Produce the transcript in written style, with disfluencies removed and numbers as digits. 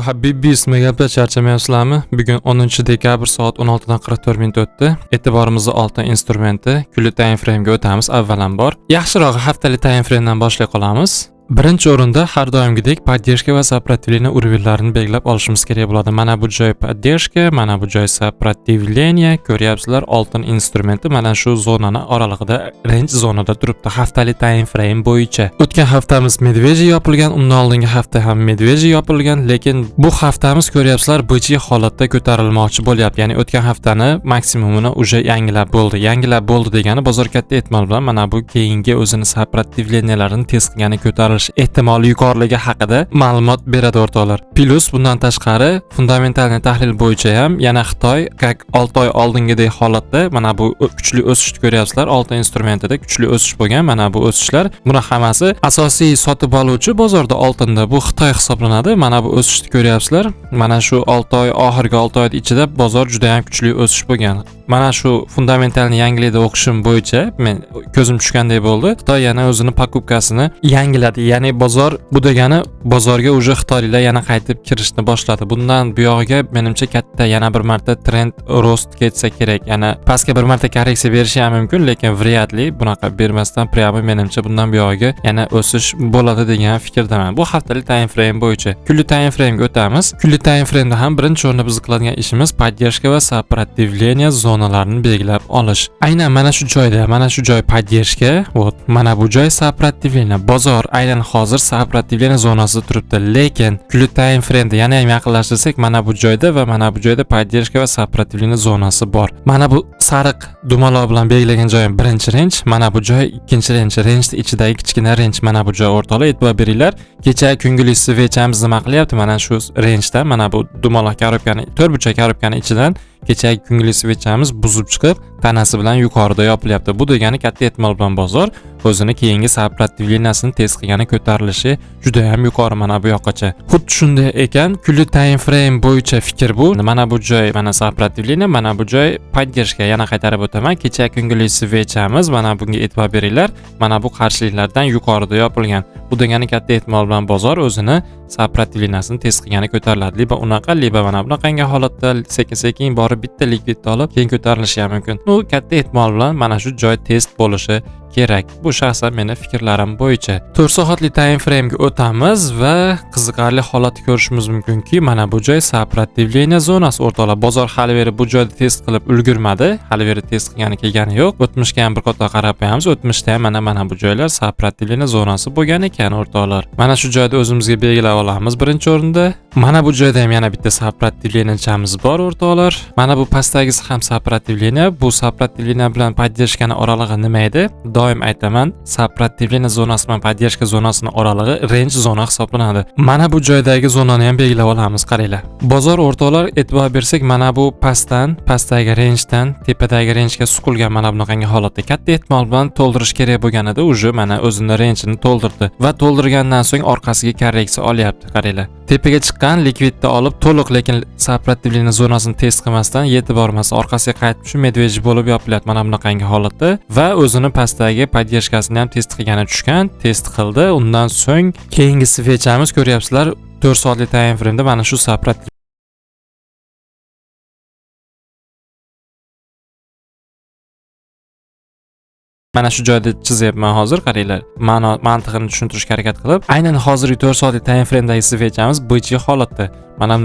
Habibbis megapda charchamayapsizlarmi? Bugun 10 dekabr soat 16:44 o'tdi. E'tiborimizni oltin instrumenti kulli time frame'ga o'tamiz avvalambor. Yaxshirog'i haftalik time frame'dan boshlay qolamiz. Birinchi o'rinda har doimgidek поддержка va сопротивление уровеньlarini belgilab olishimiz kerak bo'ladi. Mana bu joy поддержка, mana bu joy сопротивление. Ko'ryapsizlar, oltin instrumenti mana shu zonani oralig'ida, range zonada turibdi haftalik time frame bo'yicha. O'tgan haftamiz medveji yopilgan, undan oldingi hafta ham medveji yopilgan, lekin bu haftamiz ko'ryapsizlar bichi holatda ko'tarilmoqchi bo'lyapti. Ya'ni o'tgan haftani maksimumini уже yangilab bo'ldi. Yangilab bo'ldi degani bozor katta ehtimol bilan mana bu keyingi o'zini сопротивленияларni test qilgani ko'tariladi. Ehtimoli yuqoriligi haqida ma'lumot beradi o'rtoqlar. Plus bundan tashqari fundamentalniy tahlil bo'yicha ham yana Xitoy 6 oy oldingidek holatda mana bu kuchli o'sishni ko'ryapsizlar. Oltin instrumentida kuchli o'sish bo'lgan. Mana bu o'sishlar buni hammasi asosiy sotib oluvchi bozorda oltinda bu Xitoy hisoblanadi. Mana bu o'sishni ko'ryapsizlar. Mana shu 6 oy oxirgi 6 oy ichida bozor juda ham kuchli o'sish bo'lgan. Mana shu fundamentalni yangilikda o'qishim bo'yicha men ko'zim tushgandek bo'ldi. Xitoy yana o'zini покупкасini yangiladi. Ya'ni bozor bu degani bozorga уже xitoyliklar yana qaytib kirishni boshladi. Bundan buyog'iga menimcha katta yana bir marta trend rost ketsa kerak. Yana pastga bir marta korreksiya berishi ham mumkin, lekin вряд ли bunaqa bermasdan prямо menimcha bundan buyog'iga yana o'sish bo'ladi degan fikrdaman. Bu haftalik time frame bo'yicha. Kulli time frame'ga o'tamiz. Kulli time frame'da ham birinchi o'rinda biz qiladigan ishimiz поддержка va сопротивление zonalarini belgilab olish. Aynan mana shu joyda, mana shu joy поддержка, вот, mana bu joy сопротивление. Bozor aynan hozir сопротивление zonasida turibdi, lekin kulli time frame'da yana ham yaqinlashtirsak mana bu joyda va mana bu joyda поддержка va сопротивление zonasi bor. Mana bu sariq dumaloq bilan belgilagan joyim birinchi range, mana bu joy ikkinchi range. Range ichidagi kichkina range mana bu joy o'rtoqlar, e'tibor beringlar. Kecha kungulik svechamiz nima qilyapti? Mana shu rangedan, mana bu dumaloq korobkani, to'rtburchak korobkani ichidan kechagi kungulik svechamiz buzib chiqib, tanasi bilan yuqorida yopilyapti. Bu degani katta ehtimol bilan bozor o'zini keyingi сопротивлениясini test qilgani ko'tarilishi juda ham yuqori mana bu yoqqacha. Xuddi shunday ekan, kulli time frame bo'yicha fikr bu. Mana bu joy mana сопротивление, mana bu joy поддержка. Yana qaytarib o'taman. Kechagi kungulik svechamiz mana bunga e'tibor beringlar. Mana bu qarshiliklardan yuqorida yopilgan. Bu degani katta ehtimol bilan bozor o'zini сопротивлениясini test qilgani ko'tariladi. Liba unaqa, liba mana bunaqangi holatda sekin-sekin borib bitta likvidni olib keyin ko'tarilishi ham mumkin. Bu katta ehtimol bilan mana shu joy test bo'lishi kerak. Bu shaxsan meni fikrlarim bo'yicha. 4 soatli time frame ga o'tamiz va qiziqarli holatni ko'rishimiz mumkinki, mana bu joy сопротивление zonasi o'rtoqlar. Bozor hali beri bu joyda test qilib ulgurmadi. Hali beri test qilgani kelgani yo'q. O'tmishga ham bir qator qarab qo'yamiz. O'tmishda ham mana bu joylar сопротивление zonasi bo'lgan ekan o'rtoqlar. Mana shu joyda o'zimizga belgilab olamiz birinchi o'rinda. Mana bu joyda ham yana bitta сопротивлениячamiz bor o'rtoqlar. Mana bu pastdagisi ham сопротивление. Bu сопротивление bilan поддержкаning oralig'i nima edi? Doim aytaman, сопротивление zonasi bilan поддержка zonasining oralig'i range zona hisoblanadi. Mana bu joydagi zonani ham belgilab olamiz, qaranglar. Bozor o'rtoqlar e'tibor bersak, mana bu pastdagi rangedan tepadagi rangega suqilgan mana bunaqangi holatda katta ehtimol bilan to'ldirish kerak bo'lganida уже mana o'zini rangeini to'ldirdi va to'ldirgandan so'ng orqasiga korreksiya olyapti, qaranglar. Tepaga chiqqan likvidni olib to'liq, lekin сопротивление zonasini test qilmasdan yetib bormasa orqasiga qaytib shu medveji bo'lib yopilyapti mana bunaqangi holatda va o'zini pastdagi поддержкасini ham test qilgani tushgan, test qildi. Undan so'ng keyingi svechamiz ko'ryapsizlar 4 soatli time frame'da mana shu сопротивление mana shu joyda chizyapman hozir, qaranglar. Mantig'ini tushuntirishga harakat qilib, aynan hozirgi 4 soatli time frame'dagi svechamiz bichi holatda. Mana